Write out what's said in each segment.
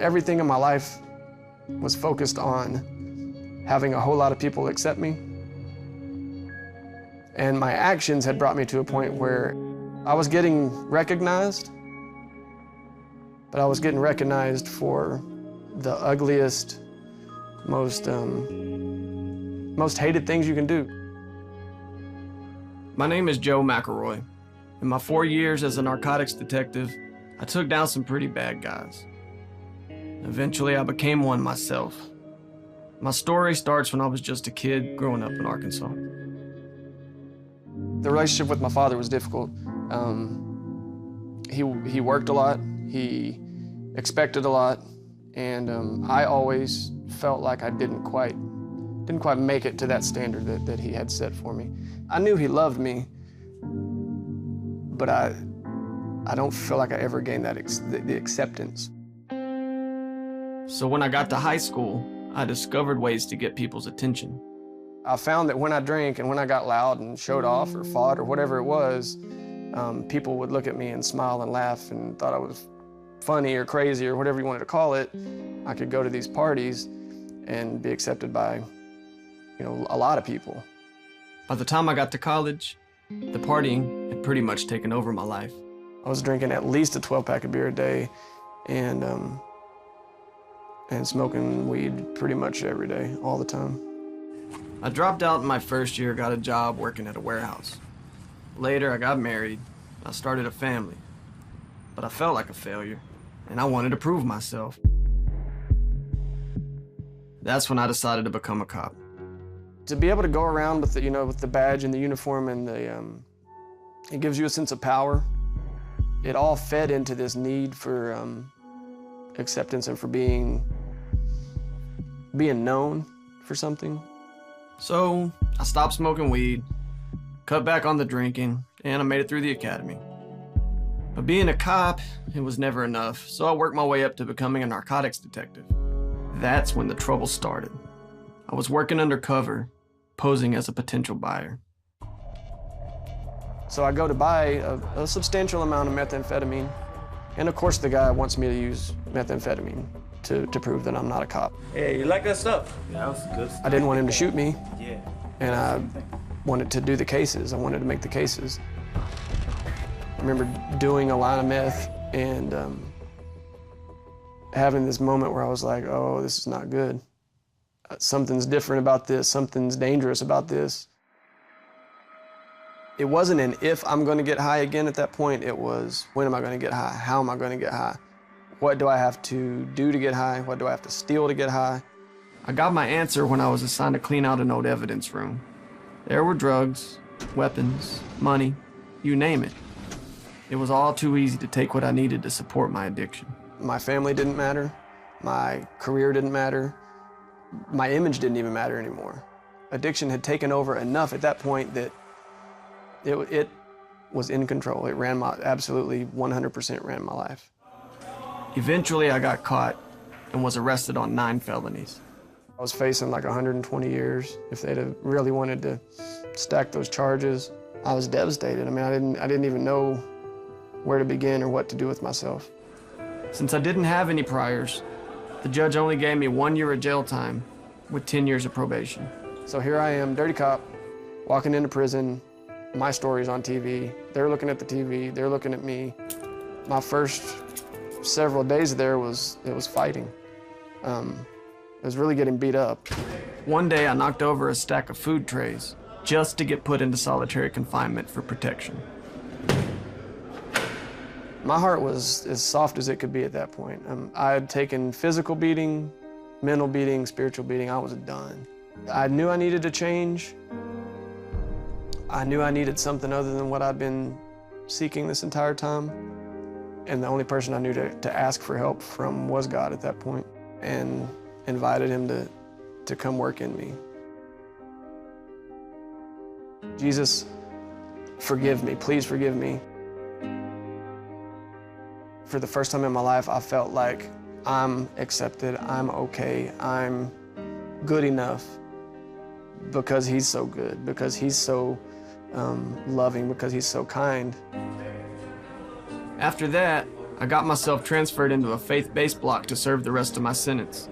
Everything in my life was focused on having a whole lot of people accept me. And my actions had brought me to a point where I was getting recognized, but I was getting recognized for the ugliest, most hated things you can do. My name is Joe McElroy. In my 4 years as a narcotics detective, I took down some pretty bad guys. Eventually, I became one myself. My story starts when I was just a kid growing up in Arkansas. The relationship with my father was difficult. He worked a lot, he expected a lot, and I always felt like I didn't quite make it to that standard that he had set for me. I knew he loved me, but I don't feel like I ever gained that the acceptance. So when I got to high school, I discovered ways to get people's attention. I found that when I drank and when I got loud and showed off or fought or whatever it was, people would look at me and smile and laugh and thought I was funny or crazy or whatever you wanted to call it. I could go to these parties and be accepted by, a lot of people. By the time I got to college, the partying had pretty much taken over my life. I was drinking at least a 12-pack of beer a day and smoking weed pretty much every day, all the time. I dropped out in my first year, got a job working at a warehouse. Later, I got married. I started a family. But I felt like a failure, and I wanted to prove myself. That's when I decided to become a cop. To be able to go around with the, with the badge and the uniform and it gives you a sense of power. It all fed into this need for acceptance and for being known for something. So I stopped smoking weed, cut back on the drinking, and I made it through the academy. But being a cop, it was never enough, so I worked my way up to becoming a narcotics detective. That's when the trouble started. I was working undercover, posing as a potential buyer. So I go to buy a substantial amount of methamphetamine, and of course the guy wants me to use methamphetamine to prove that I'm not a cop. Hey, you like that stuff? Yeah, that was good stuff. I didn't want him to shoot me, Yeah. and I wanted to do the cases. I wanted to make the cases. I remember doing a line of meth and having this moment where I was like, oh, this is not good. Something's different about this, something's dangerous about this. It wasn't an if I'm gonna get high again at that point, it was when am I gonna get high? How am I gonna get high? What do I have to do to get high? What do I have to steal to get high? I got my answer when I was assigned to clean out an old evidence room. There were drugs, weapons, money, you name it. It was all too easy to take what I needed to support my addiction. My family didn't matter. My career didn't matter. My image didn't even matter anymore. Addiction had taken over enough at that point that it was in control. It ran absolutely 100% ran my life. Eventually, I got caught and was arrested on 9 felonies. I was facing like 120 years. If they'd have really wanted to stack those charges, I was devastated. I mean, I didn't even know where to begin or what to do with myself. Since I didn't have any priors, the judge only gave me 1 year of jail time with 10 years of probation. So here I am, dirty cop, walking into prison. My story's on TV. They're looking at the TV. They're looking at me. My first several days there it was fighting. It was really getting beat up. One day I knocked over a stack of food trays just to get put into solitary confinement for protection. My heart was as soft as it could be at that point. I had taken physical beating, mental beating, spiritual beating. I was done. I knew I needed to change. I knew I needed something other than what I'd been seeking this entire time. And the only person I knew to ask for help from was God at that point, and invited him to come work in me. Jesus, forgive me, please forgive me. For the first time in my life, I felt like I'm accepted, I'm okay, I'm good enough because he's so good, because he's so loving, because he's so kind. After that, I got myself transferred into a faith-based block to serve the rest of my sentence.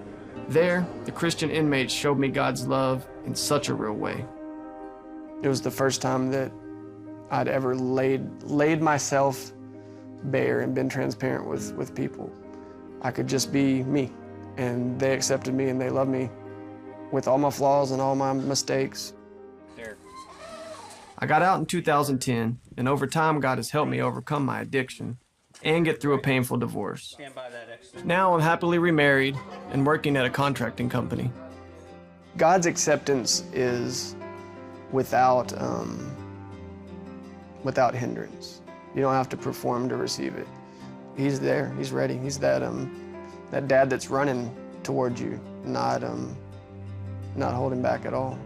There, the Christian inmates showed me God's love in such a real way. It was the first time that I'd ever laid myself bare and been transparent with people. I could just be me, and they accepted me and they loved me with all my flaws and all my mistakes. I got out in 2010, and over time God has helped me overcome my addiction and get through a painful divorce. Now I'm happily remarried and working at a contracting company. God's acceptance is without hindrance. You don't have to perform to receive it. He's there, he's ready. He's that dad that's running toward you, not holding back at all.